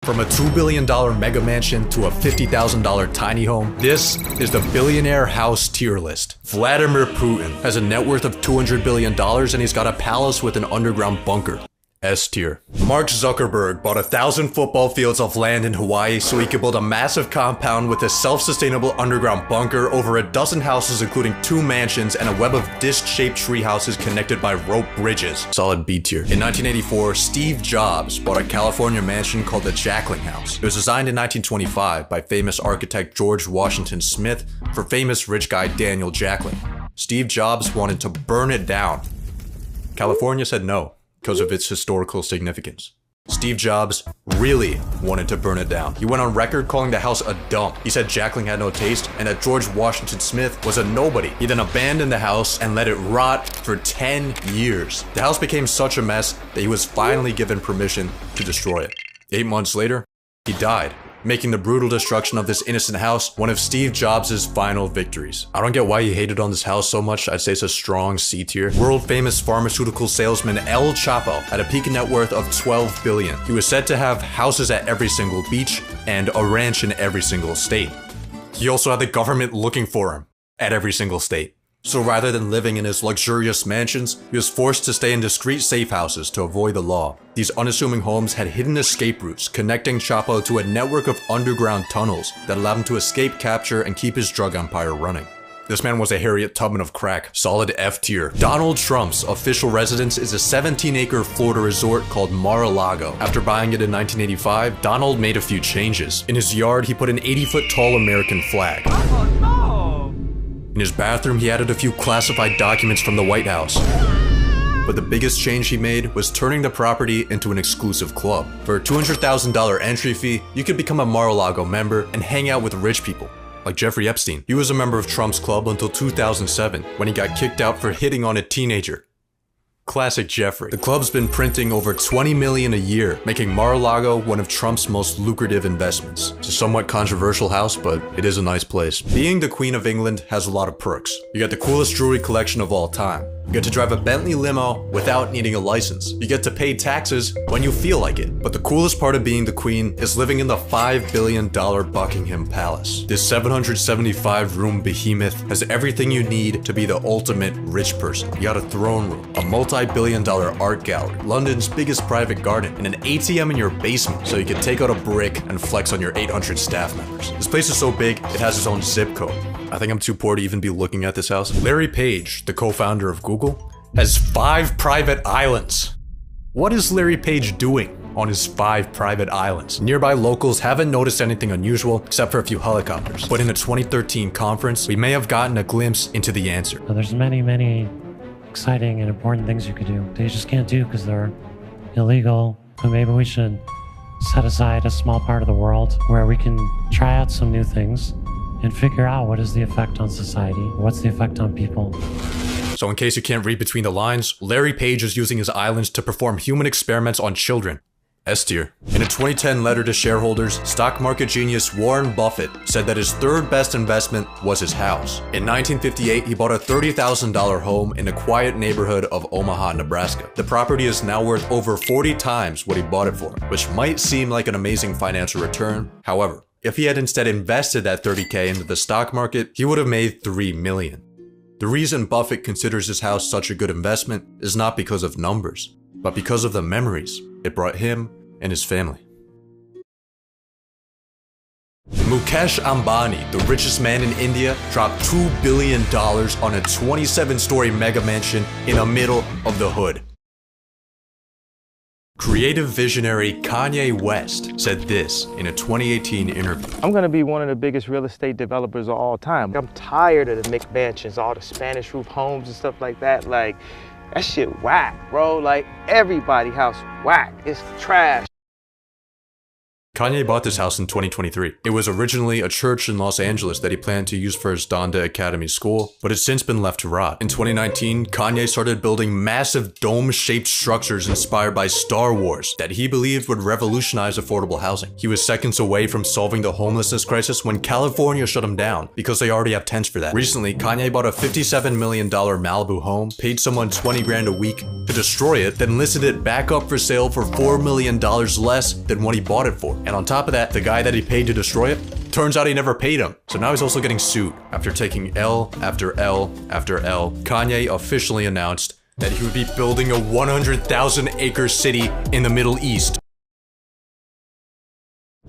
From a $2 billion mega mansion to a $50,000 tiny home, this is the billionaire house tier list. Vladimir Putin has a net worth of $200 billion and he's got a palace with an underground bunker. S tier. Mark Zuckerberg bought 1,000 football fields of land in Hawaii so he could build a massive compound with a self-sustainable underground bunker, over a dozen houses including 2 mansions, and a web of disc-shaped tree houses connected by rope bridges. Solid B tier. In 1984, Steve Jobs bought a California mansion called the Jackling House. It was designed in 1925 by famous architect George Washington Smith for famous rich guy Daniel Jackling. Steve Jobs wanted to burn it down. California said no, because of its historical significance. Steve Jobs really wanted to burn it down. He went on record calling the house a dump. He said Jackling had no taste and that George Washington Smith was a nobody. He then abandoned the house and let it rot for 10 years. The house became such a mess that he was finally given permission to destroy it. 8 months later, he died, making the brutal destruction of this innocent house one of Steve Jobs' final victories. I don't get why he hated on this house so much. I'd say it's a strong C tier. World famous pharmaceutical salesman El Chapo had a peak net worth of $12 billion. He was said to have houses at every single beach and a ranch in every single state. He also had the government looking for him at every single state. So rather than living in his luxurious mansions, he was forced to stay in discreet safe houses to avoid the law. These unassuming homes had hidden escape routes, connecting Chapo to a network of underground tunnels that allowed him to escape capture and keep his drug empire running. This man was a Harriet Tubman of crack. Solid F tier. Donald Trump's official residence is a 17-acre Florida resort called Mar-a-Lago. After buying it in 1985, Donald made a few changes. In his yard, he put an 80-foot tall American flag. In his bathroom, he added a few classified documents from the White House. But the biggest change he made was turning the property into an exclusive club. For a $200,000 entry fee, you could become a Mar-a-Lago member and hang out with rich people, like Jeffrey Epstein. He was a member of Trump's club until 2007, when he got kicked out for hitting on a teenager. Classic Jeffrey. The club's been printing over $20 million a year, making Mar-a-Lago one of Trump's most lucrative investments. It's a somewhat controversial house, but it is a nice place. Being the Queen of England has a lot of perks. You get the coolest jewelry collection of all time. You get to drive a Bentley limo without needing a license. You get to pay taxes when you feel like it. But the coolest part of being the queen is living in the $5 billion Buckingham Palace. This 775-room behemoth has everything you need to be the ultimate rich person. You got a throne room, a multi-billion-dollar art gallery, London's biggest private garden, and an ATM in your basement so you can take out a brick and flex on your 800 staff members. This place is so big, it has its own zip code. I think I'm too poor to even be looking at this house. Larry Page, the co-founder of Google, has 5 private islands. What is Larry Page doing on his 5 private islands? Nearby locals haven't noticed anything unusual except for a few helicopters. But in a 2013 conference, we may have gotten a glimpse into the answer. There's many exciting and important things you could do that you just can't do because they're illegal. But maybe we should set aside a small part of the world where we can try out some new things and figure out what is the effect on society, what's the effect on people. So in case you can't read between the lines, Larry Page is using his islands to perform human experiments on children. S tier. In a 2010 letter to shareholders, stock market genius Warren Buffett said that his 3rd best investment was his house. In 1958, he bought a $30,000 home in a quiet neighborhood of Omaha, Nebraska. The property is now worth over 40 times what he bought it for, which might seem like an amazing financial return. However, if he had instead invested that $30K into the stock market, he would have made $3 million. The reason Buffett considers his house such a good investment is not because of numbers, but because of the memories it brought him and his family. Mukesh Ambani, the richest man in India, dropped $2 billion on a 27-story mega mansion in the middle of the hood. Creative visionary Kanye West said this in a 2018 interview. I'm gonna be one of the biggest real estate developers of all time. I'm tired of the McMansions, all the Spanish roof homes and stuff like that. Like, that shit whack, bro. Like, everybody house whack. It's trash. Kanye bought this house in 2023. It was originally a church in Los Angeles that he planned to use for his Donda Academy school, but it's since been left to rot. In 2019, Kanye started building massive dome-shaped structures inspired by Star Wars that he believed would revolutionize affordable housing. He was seconds away from solving the homelessness crisis when California shut him down because they already have tents for that. Recently, Kanye bought a $57 million Malibu home, paid someone 20 grand a week to destroy it, then listed it back up for sale for $4 million less than what he bought it for. And on top of that, the guy that he paid to destroy it, turns out he never paid him. So now he's also getting sued. After taking L after L after L, Kanye officially announced that he would be building a 100,000 acre city in the Middle East.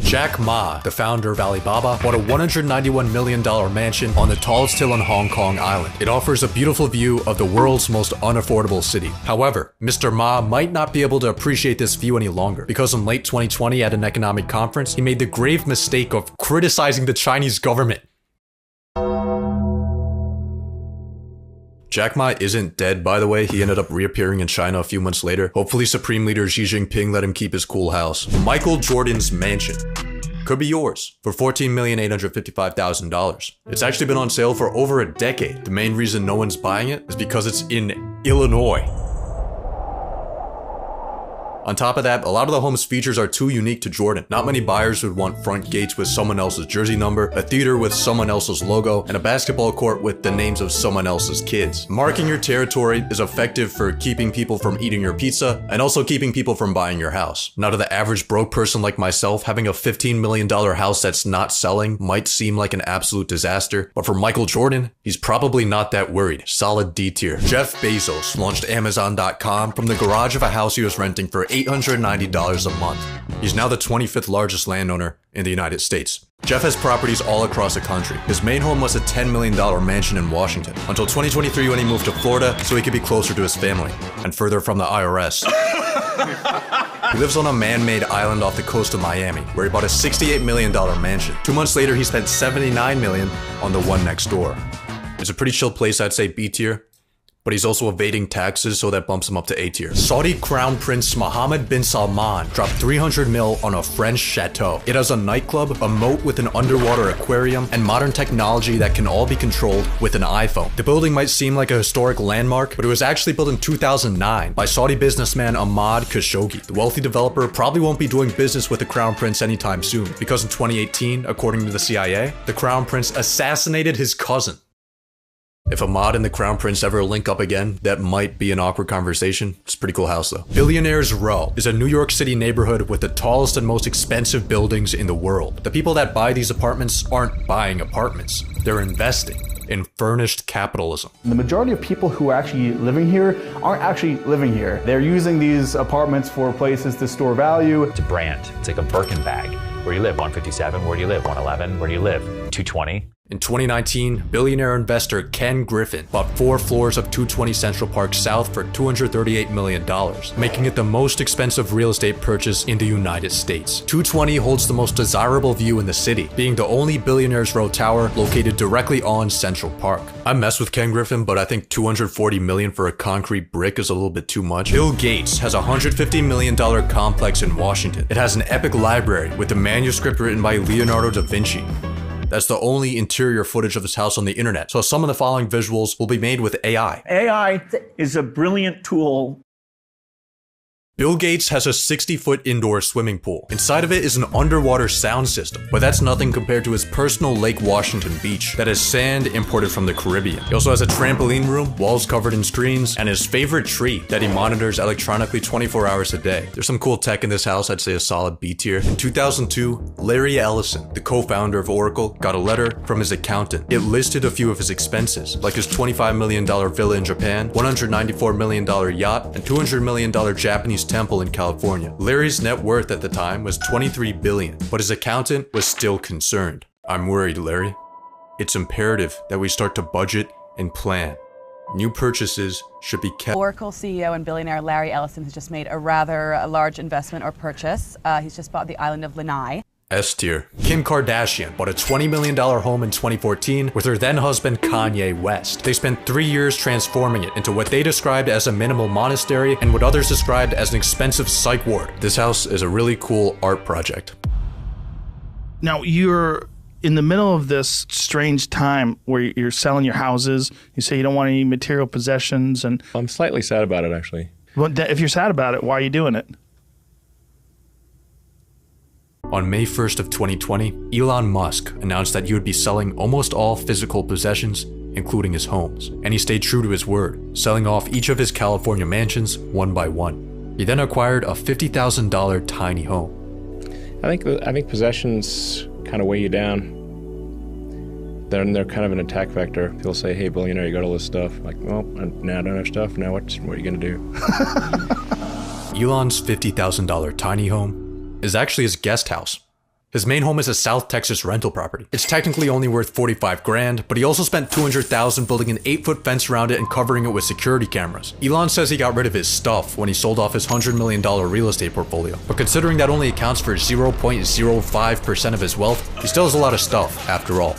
Jack Ma, the founder of Alibaba, bought a $191 million mansion on the tallest hill on Hong Kong Island. It offers a beautiful view of the world's most unaffordable city. However, Mr. Ma might not be able to appreciate this view any longer, because in late 2020 at an economic conference, he made the grave mistake of criticizing the Chinese government. Jack Ma isn't dead, by the way. He ended up reappearing in China a few months later. Hopefully Supreme Leader Xi Jinping let him keep his cool house. Michael Jordan's mansion could be yours for $14,855,000. It's actually been on sale for over a decade. The main reason no one's buying it is because it's in Illinois. On top of that, a lot of the home's features are too unique to Jordan. Not many buyers would want front gates with someone else's jersey number, a theater with someone else's logo, and a basketball court with the names of someone else's kids. Marking your territory is effective for keeping people from eating your pizza and also keeping people from buying your house. Now, to the average broke person like myself, having a $15 million house that's not selling might seem like an absolute disaster, but for Michael Jordan, he's probably not that worried. Solid D tier. Jeff Bezos launched Amazon.com from the garage of a house he was renting for $890 a month. He's now the 25th largest landowner in the United States. Jeff has properties all across the country. His main home was a $10 million mansion in Washington, until 2023 when he moved to Florida so he could be closer to his family, and further from the IRS. He lives on a man-made island off the coast of Miami, where he bought a $68 million mansion. 2 months later, he spent $79 million on the one next door. It's a pretty chill place, I'd say B tier. But he's also evading taxes, so that bumps him up to A tier. Saudi Crown Prince Mohammed bin Salman dropped 300 mil on a French chateau. It has a nightclub, a moat with an underwater aquarium, and modern technology that can all be controlled with an iPhone. The building might seem like a historic landmark, but it was actually built in 2009 by Saudi businessman Ahmad Khashoggi. The wealthy developer probably won't be doing business with the Crown Prince anytime soon, because in 2018, according to the CIA, the Crown Prince assassinated his cousin. If Ahmad and the Crown Prince ever link up again, that might be an awkward conversation. It's a pretty cool house though. Billionaires Row is a New York City neighborhood with the tallest and most expensive buildings in the world. The people that buy these apartments aren't buying apartments, they're investing in furnished capitalism. The majority of people who are actually living here aren't actually living here. They're using these apartments for places to store value. It's a brand. It's like a Birkin bag. Where do you live? 157. Where do you live? 111. Where do you live? 220. In 2019, billionaire investor Ken Griffin bought 4 floors of 220 Central Park South for $238 million, making it the most expensive real estate purchase in the United States. 220 holds the most desirable view in the city, being the only Billionaires Row tower located directly on Central Park. I mess with Ken Griffin, but I think $240 million for a concrete brick is a little bit too much. Bill Gates has a $150 million complex in Washington. It has an epic library with a manuscript written by Leonardo da Vinci. That's the only interior footage of his house on the internet, so some of the following visuals will be made with AI. AI is a brilliant tool. Bill Gates has a 60-foot indoor swimming pool. Inside of it is an underwater sound system, but that's nothing compared to his personal Lake Washington beach that is sand imported from the Caribbean. He also has a trampoline room, walls covered in screens, and his favorite tree that he monitors electronically 24 hours a day. There's some cool tech in this house, I'd say a solid B tier. In 2002, Larry Ellison, the co-founder of Oracle, got a letter from his accountant. It listed a few of his expenses, like his $25 million villa in Japan, $194 million yacht, and $200 million Japanese temple in California. Larry's net worth at the time was $23 billion, but his accountant was still concerned. I'm worried, Larry. It's imperative that we start to budget and plan. New purchases should be kept. Oracle CEO and billionaire Larry Ellison has just made a rather large investment or purchase. He's just bought the island of Lanai. S tier. Kim Kardashian bought a $20 million home in 2014 with her then husband Kanye West. They spent 3 years transforming it into what they described as a minimal monastery and what others described as an expensive psych ward. This house is a really cool art project. Now you're in the middle of this strange time where you're selling your houses. You say you don't want any material possessions, and I'm slightly sad about it, actually. Well, if you're sad about it, why are you doing it? On May 1st of 2020, Elon Musk announced that he would be selling almost all physical possessions, including his homes. And he stayed true to his word, selling off each of his California mansions one by one. He then acquired a $50,000 tiny home. I think possessions kind of weigh you down. Then they're kind of an attack vector. People say, "Hey, billionaire, you got all this stuff." Like, well, now I don't have stuff. Now what are you gonna do? Elon's $50,000 tiny home is actually his guest house. His main home is a South Texas rental property. It's technically only worth 45 grand, but he also spent 200,000 building an 8-foot fence around it and covering it with security cameras. Elon says he got rid of his stuff when he sold off his $100 million real estate portfolio, but considering that only accounts for 0.05% of his wealth, he still has a lot of stuff after all.